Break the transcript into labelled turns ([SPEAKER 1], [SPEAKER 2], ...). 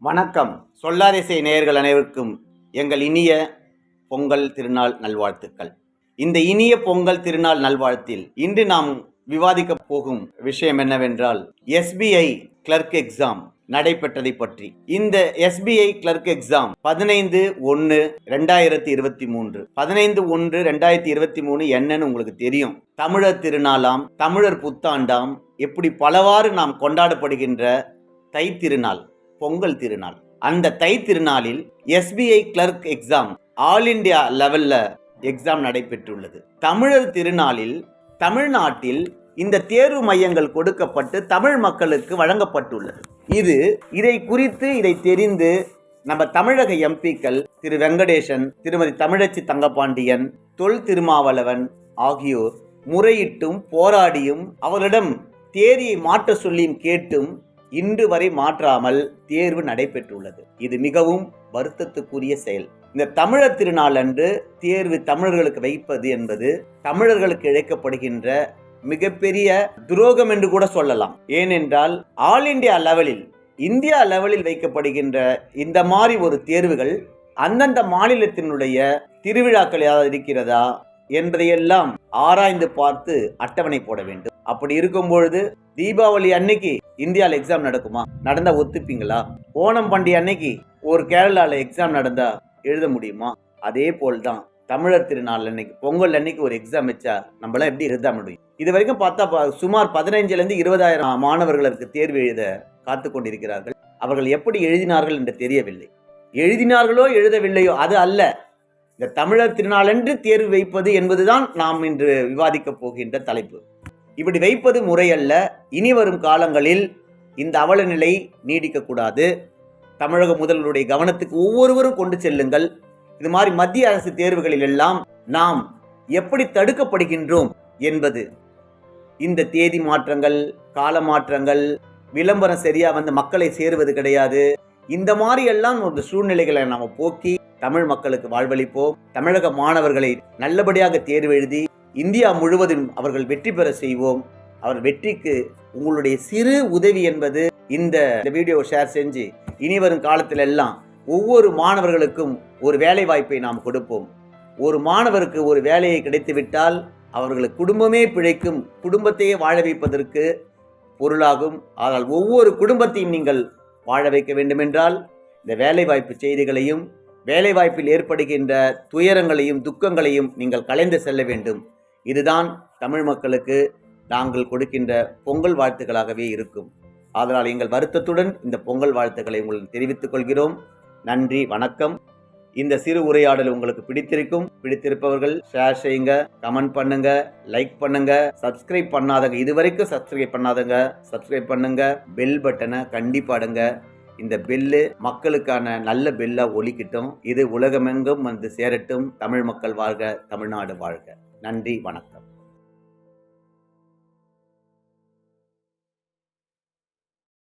[SPEAKER 1] வணக்கம். சொல்லாரிசை நேயர்கள் அனைவருக்கும் எங்கள் இனிய பொங்கல் திருநாள் நல்வாழ்த்துக்கள். இந்த இனிய பொங்கல் திருநாள் நல்வாழ்த்தில் இன்று நாம் விவாதிக்க போகும் விஷயம் என்னவென்றால், SBI கிளர்க் எக்ஸாம் நடைபெற்றதை பற்றி. இந்த SBI கிளர்க் எக்ஸாம் 15/1/2023 15/1/2023 என்னன்னு உங்களுக்கு தெரியும். தமிழர் திருநாளாம், தமிழர் புத்தாண்டாம், எப்படி பலவாறு நாம் கொண்டாடப்படுகின்ற தை திருநாள், பொங்கல் திருநாள். அந்த தை திருநாளில் SBI clerk exam all India லெவல்ல எக்ஸாம் நடைபெற்றுள்ளது. தமிழர் திருநாளில் தமிழ்நாட்டில் இந்த தேர்வு மையங்கள் கொடுக்கப்பட்டு தமிழ் மக்களுக்கு வழங்கப்பட்டுள்ளது. இதை குறித்து இதை தெரிந்து நம்ம தமிழக எம்பிக்கள் திரு வெங்கடேசன், திருமதி தமிழச்சி தங்கபாண்டியன், தொல் திருமாவளவன் ஆகியோர் முறையிட்டும் போராடியும் அவர்களிடம் தேதியை மாற்ற சொல்லியும் கேட்டும் இன்று வரை மாற்றாமல் தேர்வு நடைபெற்றுள்ளது. இது மிகவும் வருத்தத்துக்குரிய செயல். இந்த தமிழர் திருநாள் அன்று தேர்வு தமிழர்களுக்கு வைப்பது என்பது தமிழர்களுக்கு இழைக்கப்படுகின்ற மிகப்பெரிய துரோகம் என்று கூட சொல்லலாம். ஏனென்றால் ஆல் இந்தியா லெவலில், இந்தியா லெவலில் வைக்கப்படுகின்ற இந்த மாதிரி ஒரு தேர்வுகள் அந்தந்த மாநிலத்தினுடைய திருவிழாக்கள் ஏதாவது இருக்கிறதா என்பதையெல்லாம் ஆராய்ந்து பார்த்து அட்டவணை போட வேண்டும். அப்படி இருக்கும் பொழுது தீபாவளி அன்னைக்கு இந்தியாவில் எக்ஸாம் நடக்குமா? நடந்தா ஒத்துப்பீங்களா? ஓணம் பண்டிகை அன்னைக்கு ஒரு கேரளால எக்ஸாம் நடந்தா எழுத முடியுமா? அதே போல்தான் தமிழர் திருநாள் அன்னைக்கு, பொங்கல் அன்னைக்கு ஒரு எக்ஸாம் வச்சா நம்மளாம் எப்படி எழுத முடியும்? இது வரைக்கும் பார்த்தா சுமார் 15,000 20,000 மாணவர்களுக்கு தேர்வு எழுத காத்து கொண்டிருக்கிறார்கள். அவர்கள் எப்படி எழுதினார்கள் என்று தெரியவில்லை. எழுதினார்களோ எழுதவில்லையோ அது அல்ல. இந்த தமிழர் திருநாளன்று தேர்வு வைப்பது என்பதுதான் நாம் இன்று விவாதிக்க போகின்ற தலைப்பு. இப்படி வைப்பது முறையல்ல. இனி வரும் காலங்களில் இந்த அவல நிலை நீடிக்கக்கூடாது. தமிழக முதல்வருடைய கவனத்துக்கு ஒவ்வொருவரும் கொண்டு செல்லுங்கள். இது மாதிரி மத்திய அரசு தேர்வுகளில் எல்லாம் நாம் எப்படி தடுக்கப்படுகின்றோம் என்பது, இந்த தேதி மாற்றங்கள், கால மாற்றங்கள், விளம்பரம் சரியா வந்து மக்களை சேருவது கிடையாது. இந்த மாதிரி எல்லாம் ஒரு சூழ்நிலைகளை நாம போக்கி தமிழ் மக்களுக்கு வாழ்வளிப்போம். தமிழக மாணவர்களை நல்லபடியாக தேர்வு எழுதி இந்தியா முழுவதும் அவர்கள் வெற்றி பெற செய்வோம். அவர் வெற்றிக்கு உங்களுடைய சிறு உதவி என்பது இந்த வீடியோவை ஷேர் செஞ்சு இனி வரும் காலத்தில் எல்லாம் ஒவ்வொரு மாணவர்களுக்கும் ஒரு வேலை வாய்ப்பை நாம் கொடுப்போம். ஒரு மாணவருக்கு ஒரு வேலையை கிடைத்துவிட்டால் அவர்களுக்கு குடும்பமே பிழைக்கும், குடும்பத்தையே வாழ வைப்பதற்கு பொருளாகும். ஆனால் ஒவ்வொரு குடும்பத்தையும் நீங்கள் வாழ வைக்க வேண்டுமென்றால் இந்த வேலைவாய்ப்பு செய்திகளையும், வேலைவாய்ப்பில் ஏற்படுகின்ற துயரங்களையும் துக்கங்களையும் நீங்கள் கலைந்து செல்ல வேண்டும். இதுதான் தமிழ் மக்களுக்கு நாங்கள் கொடுக்கின்ற பொங்கல் வாழ்த்துக்களாகவே இருக்கும். அதனால் எங்கள் வருத்தத்துடன் இந்த பொங்கல் வாழ்த்துக்களை உங்களுக்கு தெரிவித்துக் கொள்கிறோம். நன்றி, வணக்கம். இந்த சிறு உரையாடல் உங்களுக்கு பிடித்திருப்பவர்கள் ஷேர் செய்யுங்க, கமெண்ட் பண்ணுங்க, லைக் பண்ணுங்க. சப்ஸ்கிரைப் பண்ணாதவங்க, இதுவரைக்கும் சப்ஸ்கிரைப் பண்ணாதவங்க சப்ஸ்கிரைப் பண்ணுங்க. பெல் பட்டனை கண்டிப்பா அடுங்க. இந்த பெல்லு மக்களுக்கான நல்ல பெல்லா ஒலிக்கட்டும். இது உலகமெங்கும் வந்து சேரட்டும். தமிழ் மக்கள் வாழ்க, தமிழ்நாடு வாழ்க. நன்றி, வணக்கம்.